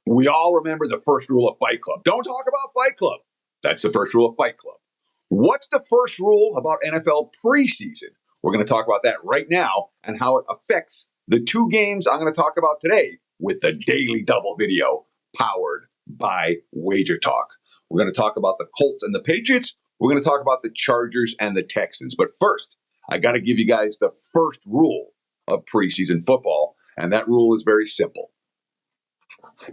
We all remember the first rule of Fight Club. Don't talk about Fight Club. That's the first rule of Fight Club. What's the first rule about NFL preseason? We're going to talk about that right now and how it affects the two games I'm going to talk about today with the Daily Double video powered by WagerTalk. We're going to talk about the Colts and the Patriots. We're going to talk about the Chargers and the Texans. But first, I got to give you guys the first rule of preseason football, and that rule is very simple.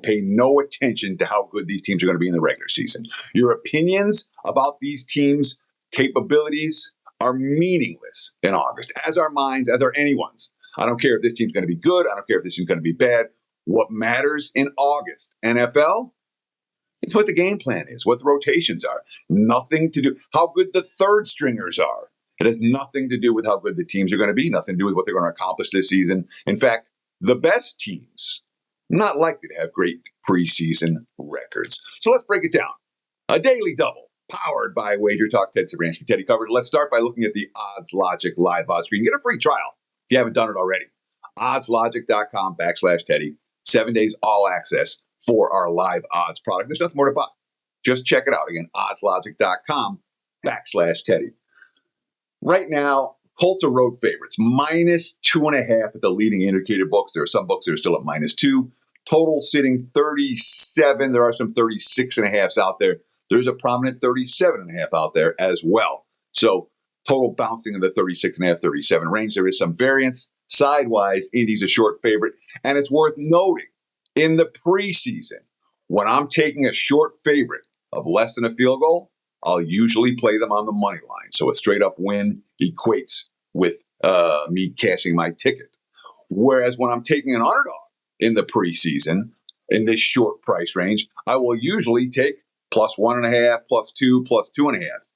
Pay no attention to how good these teams are going to be in the regular season. Your opinions about these teams' capabilities are meaningless in August, as are mine, as are anyone's. I don't care if this team's going to be good. I don't care if this team's going to be bad. What matters in August, NFL, it's what the game plan is, what the rotations are. Nothing to do, how good the third stringers are. It has nothing to do with how good the teams are going to be, nothing to do with what they're going to accomplish this season. In fact, the best teams not likely to have great preseason records. So let's break it down. A daily double powered by WagerTalk. Ted Savransky, Teddy covered. Let's start by looking at the Odds Logic live odds screen. Get a free trial if you haven't done it already. oddslogic.com/Teddy. 7 days all access for our live odds product. There's nothing more to buy. Just check it out. Again, oddslogic.com/Teddy. Right now, Colts are road favorites, -2.5 at the leading indicator books. There are some books that are still at -2. Total sitting 37. There are some 36.5s out there. There's a prominent 37.5 out there as well. So total bouncing in the 36.5, 37 range. There is some variance. Sidewise, Indy's a short favorite. And it's worth noting, in the preseason, when I'm taking a short favorite of less than a field goal, I'll usually play them on the money line. So a straight up win equates with me cashing my ticket. Whereas when I'm taking an underdog in the preseason, in this short price range, I will usually take +1.5, +2, +2.5.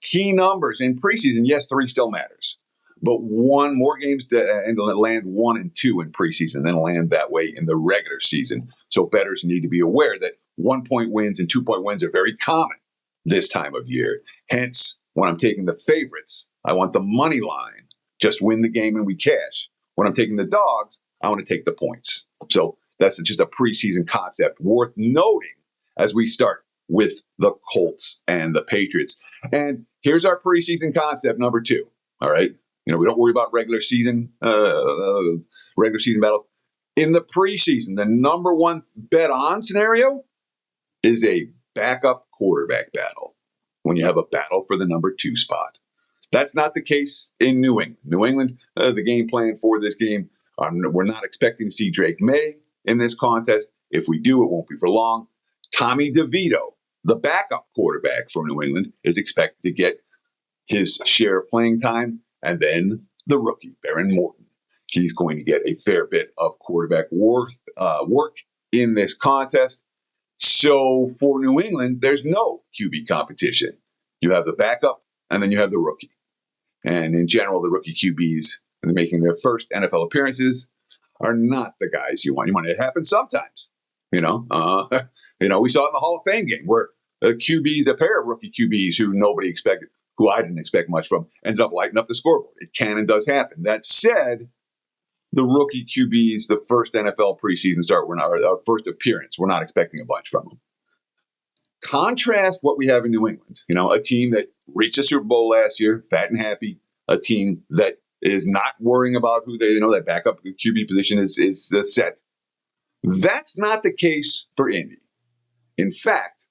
Key numbers in preseason, yes, 3 still matters. But one more games to land 1 and 2 in preseason than land that way in the regular season. So bettors need to be aware that 1-point wins and 2-point wins are very common this time of year. Hence, when I'm taking the favorites, I want the money line. Just win the game and we cash. When I'm taking the dogs, I want to take the points. So that's just a preseason concept worth noting as we start with the Colts and the Patriots. And here's our preseason concept number 2. All right. We don't worry about regular season battles. In the preseason, the number one bet on scenario is a backup quarterback battle when you have a battle for the number 2 spot. That's not the case in New England. New England, the game plan for this game, we're not expecting to see Drake May in this contest. If we do, it won't be for long. Tommy DeVito, the backup quarterback for New England, is expected to get his share of playing time. And then the rookie, Baron Morton. He's going to get a fair bit of quarterback work in this contest. So for New England, there's no QB competition. You have the backup, and then you have the rookie. And in general, the rookie QBs making their first NFL appearances are not the guys you want. You want it to happen sometimes. We saw it in the Hall of Fame game where a pair of rookie QBs who nobody expected, who I didn't expect much from, ended up lighting up the scoreboard. It can and does happen. That said, the rookie QBs, the first NFL preseason start, our first appearance, we're not expecting a bunch from them. Contrast what we have in New England. A team that reached the Super Bowl last year, fat and happy. A team that is not worrying about who that backup QB position is set. That's not the case for Indy. In fact,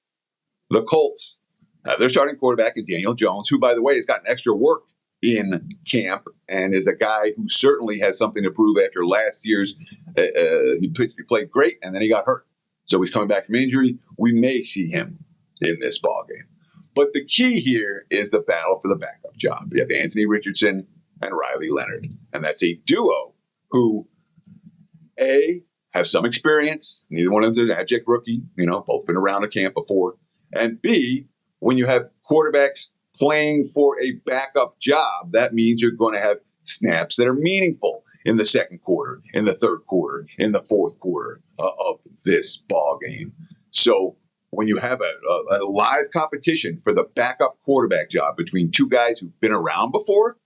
the Colts have their starting quarterback in Daniel Jones, who, by the way, has gotten extra work in camp and is a guy who certainly has something to prove after last year's. He played great, and then he got hurt. So he's coming back from injury. We may see him in this ballgame. But the key here is the battle for the backup job. You have Anthony Richardson and Riley Leonard. And that's a duo who, A, have some experience. Neither one of them is an abject rookie. Both been around a camp before. And B, when you have quarterbacks playing for a backup job, that means you're going to have snaps that are meaningful in the second quarter, in the third quarter, in the fourth quarter of this ball game. So when you have a live competition for the backup quarterback job between two guys who've been around before,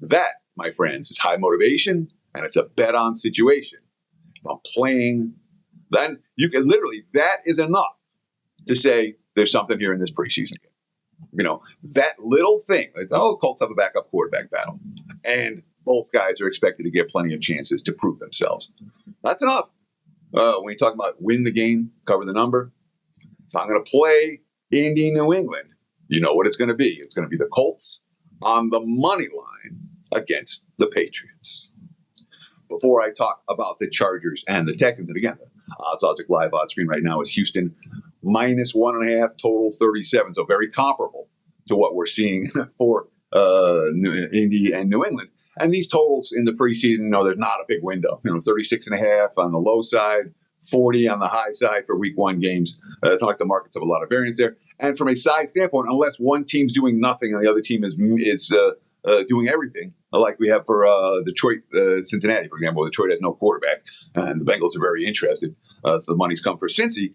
that, my friends, is high motivation, and it's a bet-on situation. If I'm playing then you can literally, that is enough to say there's something here in this preseason game. That little thing, like, oh, Colts have a backup quarterback battle. And both guys are expected to get plenty of chances to prove themselves. That's enough. When you talk about win the game, cover the number, if I'm going to play Indy, New England, you know what it's going to be. It's going to be the Colts on the money line against the Patriots. Before I talk about the Chargers and the Texans, and again, the odds I'll take live on screen right now is Houston minus 1.5, total 37. So very comparable to what we're seeing for Indy and New England. And these totals in the preseason, there's not a big window. 36.5 on the low side, 40 on the high side for week one games. It's not like the markets have a lot of variance there. And from a size standpoint, unless one team's doing nothing and the other team is doing everything, like we have for Detroit, Cincinnati, for example. Detroit has no quarterback, and the Bengals are very interested. So the money's come for Cincy.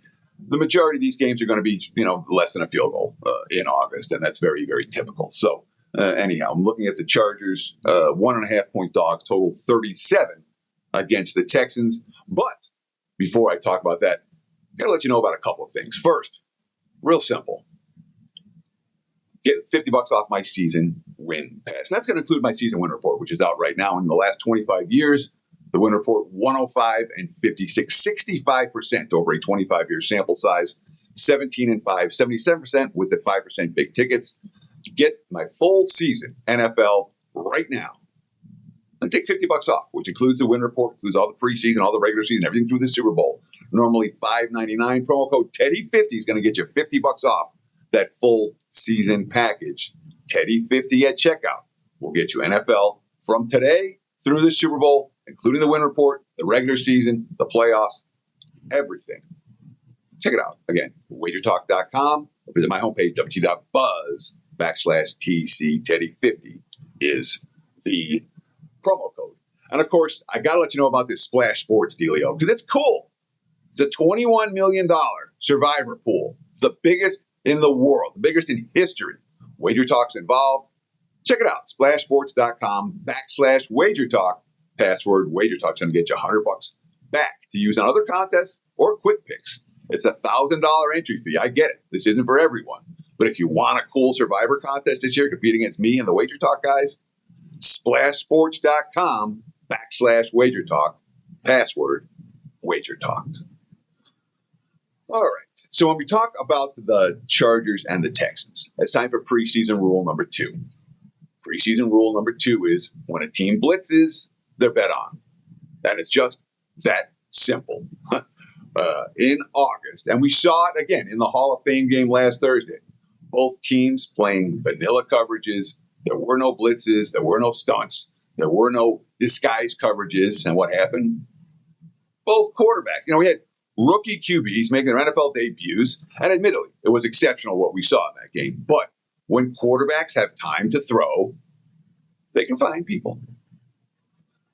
The majority of these games are going to be, less than a field goal in August, and that's very, very typical. So anyhow, I'm looking at the Chargers, 1.5 point dogs, total 37 against the Texans. But before I talk about that, I've got to let you know about a couple of things. First, real simple. Get $50 off my season win pass. That's going to include my season win report, which is out right now. In the last 25 years, the win report, 105 and 56, 65% over a 25-year sample size, 17 and 5, 77% with the 5% big tickets. Get my full season NFL right now and take $50 off, which includes the win report, includes all the preseason, all the regular season, everything through the Super Bowl. Normally $5.99. Promo code Teddy50 is going to get you $50 off that full season package. Teddy50 at checkout will get you NFL from today through the Super Bowl, including the win report, the regular season, the playoffs, everything. Check it out. Again, WagerTalk.com or visit my homepage, wt.buzz/TC Teddy50 is the promo code. And of course, I got to let you know about this Splash Sports dealio because it's cool. It's a $21 million survivor pool. It's the biggest in the world, the biggest in history. WagerTalk's involved. Check it out, splashsports.com/WagerTalk. Password WagerTalk's going to get you $100 back to use on other contests or quick picks. It's a $1,000 entry fee. I get it. This isn't for everyone. But if you want a cool survivor contest this year, competing against me and the WagerTalk guys, splashsports.com/WagerTalk. Password WagerTalk. All right. So when we talk about the Chargers and the Texans, it's time for preseason rule number 2. Preseason rule number 2 is when a team blitzes, they're bet on. And it's just that simple. In August, and we saw it again in the Hall of Fame game last Thursday. Both teams playing vanilla coverages. There were no blitzes. There were no stunts. There were no disguise coverages. And what happened? Both quarterbacks. We had rookie QBs making their NFL debuts. And admittedly, it was exceptional what we saw in that game. But when quarterbacks have time to throw, they can find people.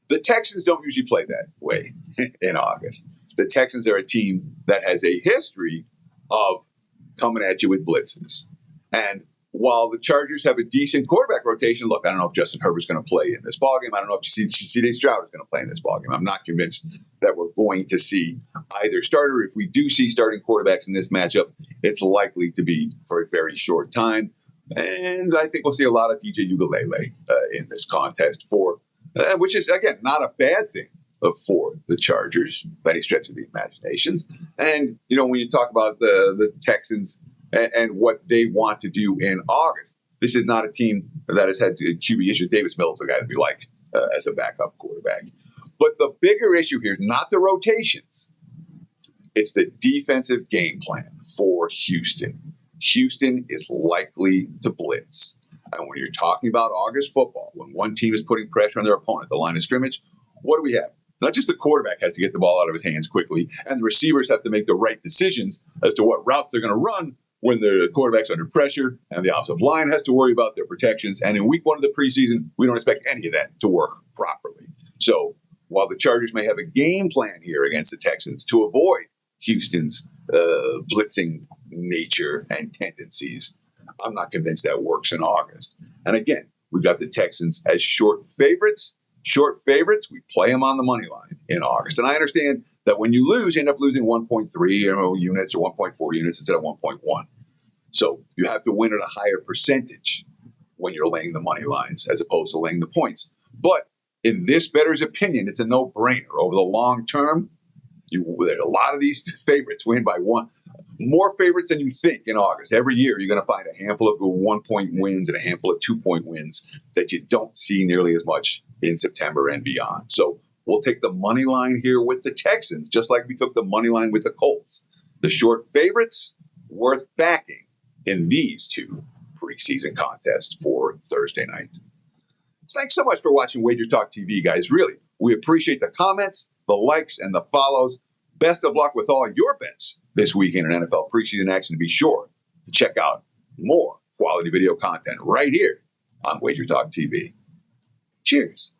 The Texans don't usually play that way in August. The Texans are a team that has a history of coming at you with blitzes. And while the Chargers have a decent quarterback rotation, look, I don't know if Justin Herbert's going to play in this ballgame. I don't know if C.J. Stroud is going to play in this ballgame. I'm not convinced that we're going to see either starter. If we do see starting quarterbacks in this matchup, it's likely to be for a very short time. And I think we'll see a lot of DJ Ugalele in this contest which is, again, not a bad thing for the Chargers by any stretch of the imaginations. And, when you talk about the Texans and what they want to do in August, this is not a team that has had QB issues. Davis Mills is a guy to be like as a backup quarterback. But the bigger issue here is not the rotations. It's the defensive game plan for Houston. Houston is likely to blitz. And when you're talking about August football, when one team is putting pressure on their opponent, the line of scrimmage, what do we have? It's not just the quarterback has to get the ball out of his hands quickly, and the receivers have to make the right decisions as to what routes they're going to run when the quarterback's under pressure, and the offensive line has to worry about their protections. And in week 1 of the preseason, we don't expect any of that to work properly. So while the Chargers may have a game plan here against the Texans to avoid Houston's blitzing nature and tendencies, I'm not convinced that works in August. And again, we've got the Texans as short favorites. Short favorites, we play them on the money line in August. And I understand that when you lose, you end up losing 1.3 units or 1.4 units instead of 1.1. So you have to win at a higher percentage when you're laying the money lines as opposed to laying the points. But in this bettor's opinion, it's a no-brainer. Over the long term, a lot of these favorites win by one. More favorites than you think in August. Every year, you're going to find a handful of 1-point wins and a handful of 2-point wins that you don't see nearly as much in September and beyond. So we'll take the money line here with the Texans, just like we took the money line with the Colts. The short favorites worth backing in these two preseason contests for Thursday night. Thanks so much for watching WagerTalk TV, guys. Really, we appreciate the comments, the likes, and the follows. Best of luck with all your bets this weekend in NFL preseason action. Be sure to check out more quality video content right here on WagerTalk TV. Cheers.